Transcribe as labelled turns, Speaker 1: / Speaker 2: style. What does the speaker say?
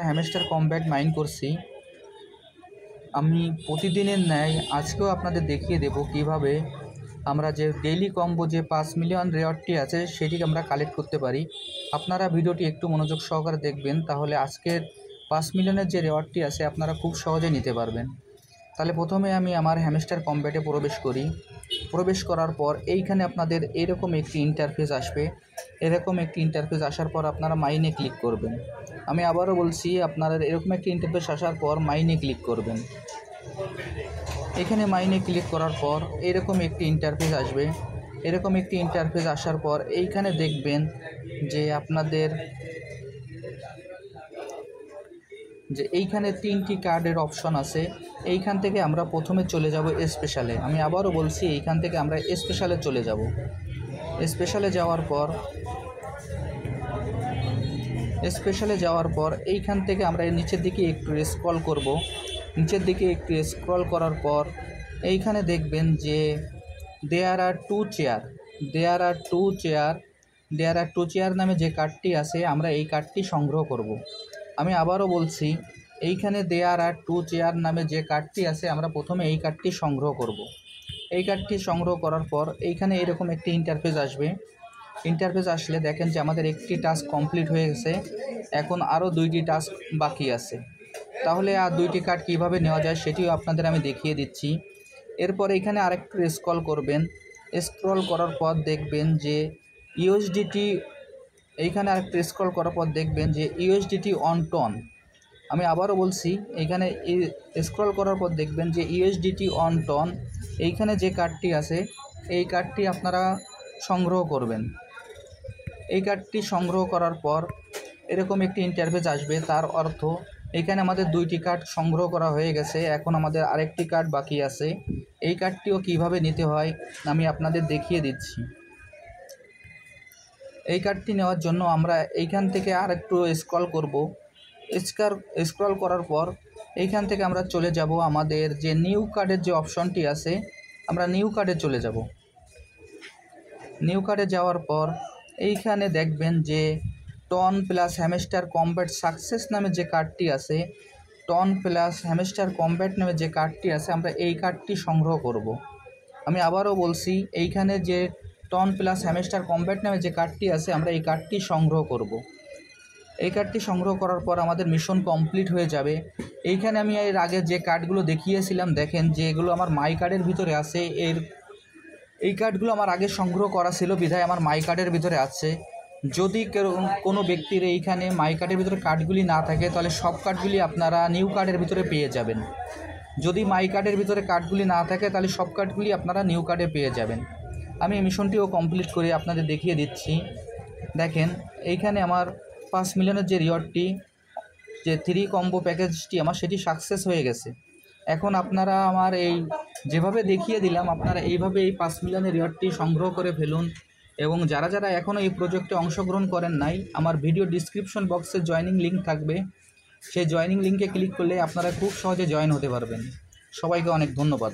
Speaker 1: Hamster combat mine করছি। আমি প্রতিদিনের ন্যায় আজকেও আপনাদের দেখিয়ে দেব কিভাবে আমরা যে ডেইলি কম্বো যে 5 মিলিয়ন রেওয়ার্ডটি আছে সেটিকে আমরা কালেক্ট করতে পারি। আপনারা ভিডিওটি একটু মনোযোগ সহকারে দেখবেন, তাহলে আজকের 5 মিলিয়নের যে রেওয়ার্ডটি আছে আপনারা খুব সহজে নিতে পারবেন। তাহলে প্রথমে আমি আমার হ্যামস্টার কমব্যাটে প্রবেশ করি। প্রবেশ করার পর এইখানে আপনাদের এরকম একটি ইন্টারফেস আসবে। এরকম একটি ইন্টারফেস আসার পর আপনারা মাইনে ক্লিক করবেন। আমি আবারও বলছি, আপনারা এরকম একটি ইন্টারফেস আসার পর মাইনে ক্লিক করবেন। এখানে মাইনে ক্লিক করার পর এরকম একটি ইন্টারফেস আসবে। এরকম একটি ইন্টারফেস আসার পর এইখানে দেখবেন যে আপনাদের যে এইখানে 3টি কার্ডের অপশন আছে। এইখান থেকে আমরা প্রথমে চলে যাব স্পেশালে। আমি আবারও বলছি, এইখান থেকে আমরা স্পেশালে চলে যাব। স্পেশালে যাওয়ার পর এইখান থেকে আমরা নিচের দিকে একটু স্ক্রল করব। নিচের দিকে একটু স্ক্রল করার পর এইখানে দেখবেন যে দেয়ার আর টু চেয়ার নামে যে কার্ডটি আছে আমরা এই কার্ডটি সংগ্রহ করব। আমি আবারও বলছি, এইখানে দেয়ার আর 2 চেয়ার নামে যে কার্ডটি আছে আমরা প্রথমে এই কার্ডটি সংগ্রহ করব। এই কার্ডটি সংগ্রহ করার পর এইখানে এরকম একটি ইন্টারফেস আসবে। ইন্টারফেস আসলে দেখেন যে আমাদের একটি টাস্ক কমপ্লিট হয়ে গেছে, এখন আরও 2টি টাস্ক বাকি আছে। তাহলে আর 2টি কার্ড কীভাবে নেওয়া যায় সেটিও আপনাদের আমি দেখিয়ে দিচ্ছি। এরপর এখানে আরেকটু স্ক্রল করবেন। স্ক্রল করার পর দেখবেন যে ইউএসডিটি, এইখানে আরেকটু স্ক্রল করার পর দেখবেন যে ইউএসডিটি অন টন। আমি আবারও বলছি, এইখানে স্ক্রল করার পর দেখবেন যে ইউএসডিটি অন টন এইখানে যে কার্ডটি আছে এই কার্ডটি আপনারা সংগ্রহ করবেন। এই কার্ডটি সংগ্রহ করার পর এরকম একটি ইন্টারফেস আসবে। তার অর্থ এখানে আমাদের 2টি কার্ড সংগ্রহ করা হয়ে গেছে, এখন আমাদের আরেকটি কার্ড বাকি আছে। এই কার্ডটিও কিভাবে নিতে হয় আমি আপনাদের দেখিয়ে দিচ্ছি। এই কার্ডটি নেওয়ার জন্য আমরা এইখান থেকে আরেকটু স্ক্রল করব। স্ক্রল করার পর এইখান থেকে আমরা চলে যাব আমাদের যে নিউ কার্ডের যে অপশনটি আছে, আমরা নিউ কার্ডে চলে যাব। নিউ কার্ডে যাওয়ার পর এইখানে দেখবেন যে TON plus Hamster Combat success নামে যে কার্ডটি আছে, আমরা এই কার্ডটি সংগ্রহ করব। আমি আবারও বলছি, এইখানে যে টন প্লাস হ্যামস্টার কমব্যাট নামে যে কার্ডটি আছে আমরা এই কার্ডটি সংগ্রহ করব। এই কার্ডটি সংগ্রহ করার পর আমাদের মিশন কমপ্লিট হয়ে যাবে। এইখানে আমি এর আগে যে কার্ডগুলো দেখিয়েছিলাম দেখেন যে এগুলো আমার মাই কার্ডের ভিতরে আছে। এই কার্ডগুলো আমার আগে সংগ্রহ করা ছিল বিধায় আমার মাই কার্ডের ভিতরে আছে। যদি কোনো ব্যক্তির এইখানে মাই কার্ডের ভিতরে কার্ডগুলি না থাকে তাহলে সব কার্ডগুলি আপনারা নিউ কার্ডের ভিতরে পেয়ে যাবেন। যদি মাই কার্ডের ভিতরে কার্ডগুলি না থাকে তাহলে সব কার্ডগুলি আপনারা নিউ কার্ডে পেয়ে যাবেন। আমি মিশনটিও কমপ্লিট করে আপনাদের দেখিয়ে দিচ্ছি। দেখেন এইখানে আমার 5 মিলিয়নের যে রিওয়ার্ডটি, যে 3 কম্বো প্যাকেজটি আমার সেটি সাকসেস হয়ে গেছে। এখন আপনারা আমার এই যেভাবে দেখিয়ে দিলাম আপনারা এইভাবে এই 5 মিলিয়নের রিওয়ার্ডটি সংগ্রহ করে ফেলুন। এবং যারা এখনও এই প্রজেক্টে অংশগ্রহণ করেন নাই, আমার ভিডিও ডিসক্রিপশন বক্সে জয়েনিং লিঙ্ক থাকবে, সেই জয়েনিং লিঙ্কে ক্লিক করলে আপনারা খুব সহজে জয়েন হতে পারবেন। সবাইকে অনেক ধন্যবাদ।